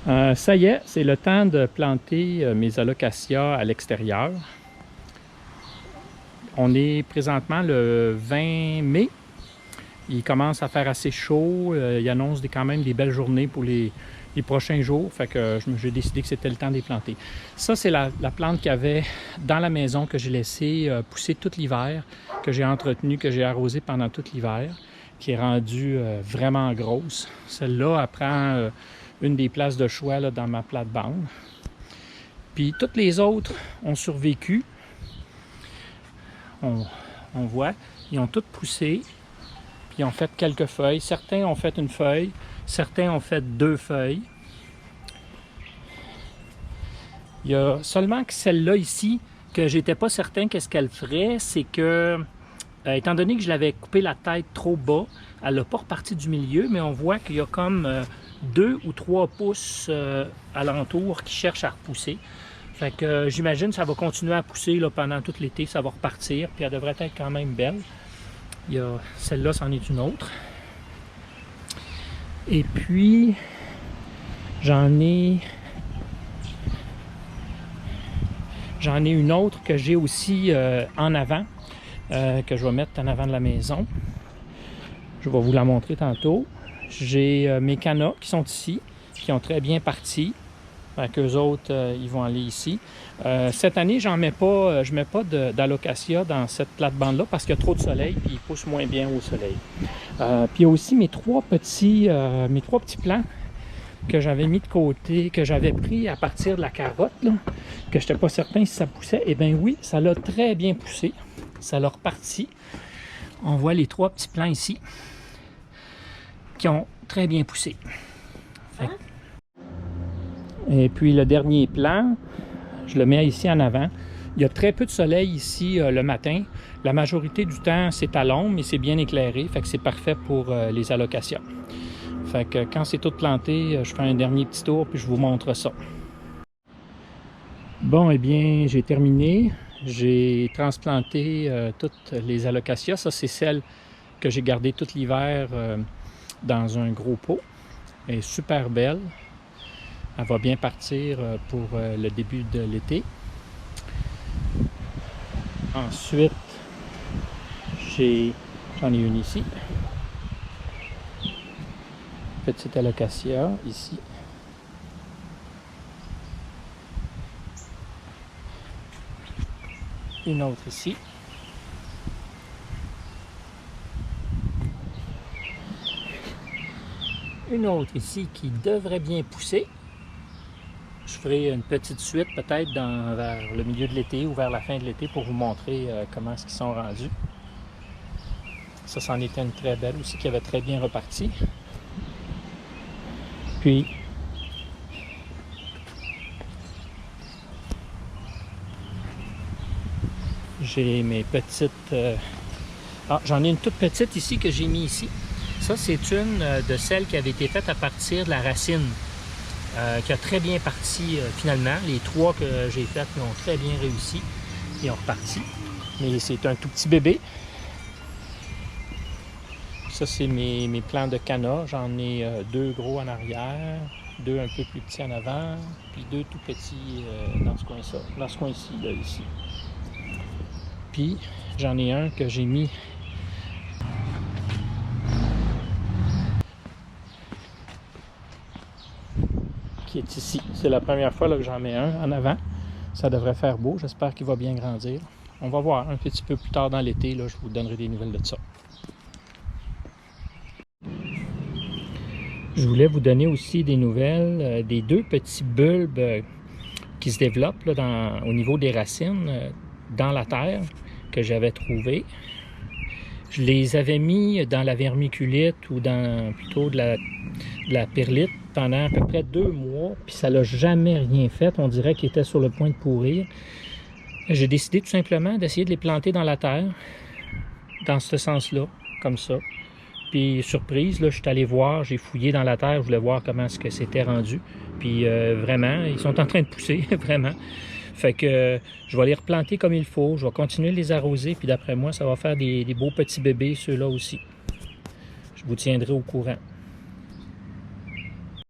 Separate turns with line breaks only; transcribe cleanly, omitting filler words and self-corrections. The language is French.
Ça y est, c'est le temps de planter mes alocasias à l'extérieur. On est présentement le 20 mai. Il commence à faire assez chaud. Il annonce quand même des belles journées pour les prochains jours. Fait que j'ai décidé que c'était le temps de les planter. Ça, c'est la plante qu'il y avait dans la maison que j'ai laissée pousser tout l'hiver, que j'ai entretenue, que j'ai arrosée pendant tout l'hiver, qui est rendue vraiment grosse. Celle-là, elle prend une des places de choix là, dans ma plate-bande. Puis toutes les autres ont survécu. On voit, ils ont toutes poussé, puis ils ont fait quelques feuilles. Certains ont fait une feuille, certains ont fait 2 feuilles. Il y a seulement que celle-là ici, que j'étais pas certain qu'est-ce qu'elle ferait, c'est que, étant donné que je l'avais coupé la tête trop bas, elle n'a pas reparti du milieu, mais on voit qu'il y a comme 2 ou 3 pouces alentour qui cherchent à repousser. Fait que j'imagine que ça va continuer à pousser là, pendant tout l'été, ça va repartir, puis elle devrait être quand même belle. Il y a celle-là, c'en est une autre. Et puis, j'en ai une autre que j'ai aussi en avant, que je vais mettre en avant de la maison. Je vais vous la montrer tantôt. J'ai mes cannas qui sont ici, qui ont très bien parti. Qu'eux autres, ils vont aller ici. Cette année, je ne mets pas d'alocasia dans cette plate-bande-là parce qu'il y a trop de soleil et ils poussent moins bien au soleil. Puis il y a aussi mes trois petits plants que j'avais mis de côté, que j'avais pris à partir de la carotte, là, que je n'étais pas certain si ça poussait. Eh bien oui, ça l'a très bien poussé. Ça l'a reparti. On voit les 3 petits plants ici qui ont très bien poussé. Et puis le dernier plan, je le mets ici en avant. Il y a très peu de soleil ici le matin. La majorité du temps, c'est à l'ombre, mais c'est bien éclairé. Fait que c'est parfait pour les alocasias. Fait que quand c'est tout planté, je fais un dernier petit tour puis je vous montre ça. Bon, eh bien, j'ai terminé. J'ai transplanté toutes les alocasias. Ça, c'est celle que j'ai gardée tout l'hiver dans un gros pot. Elle est super belle. Elle va bien partir pour le début de l'été. Ensuite, j'en ai une ici. Petite alocasia ici. Une autre ici. Une autre ici qui devrait bien pousser. Je ferai une petite suite peut-être vers le milieu de l'été ou vers la fin de l'été pour vous montrer comment est-ce qu'ils sont rendus. Ça, c'en était une très belle aussi qui avait très bien reparti. Puis, j'ai mes petites... j'en ai une toute petite ici que j'ai mis ici. Ça, c'est une de celles qui avait été faite à partir de la racine. Qui a très bien parti finalement. Les 3 que j'ai faites ont très bien réussi et ont reparti. Mais c'est un tout petit bébé. Ça, c'est mes plants de canna. J'en ai 2 gros en arrière, 2 un peu plus petits en avant, puis 2 tout petits dans ce coin-ci. Dans ce coin-ci, là, ici. Puis, j'en ai un que j'ai mis qui est ici. C'est la première fois là, que j'en mets un en avant. Ça devrait faire beau. J'espère qu'il va bien grandir. On va voir un petit peu plus tard dans l'été. Je vous donnerai des nouvelles de ça. Je voulais vous donner aussi des nouvelles des 2 petits bulbes qui se développent là, au niveau des racines dans la terre que j'avais trouvés. Je les avais mis dans la vermiculite ou dans plutôt de la perlite pendant à peu près 2 mois, puis ça n'a jamais rien fait. On dirait qu'ils étaient sur le point de pourrir. J'ai décidé tout simplement d'essayer de les planter dans la terre, dans ce sens-là, comme ça. Puis surprise, là, je suis allé voir, j'ai fouillé dans la terre, je voulais voir comment est-ce que c'était rendu. Puis vraiment, ils sont en train de pousser, vraiment. Fait que je vais les replanter comme il faut, je vais continuer de les arroser, puis d'après moi, ça va faire des beaux petits bébés, ceux-là aussi. Je vous tiendrai au courant.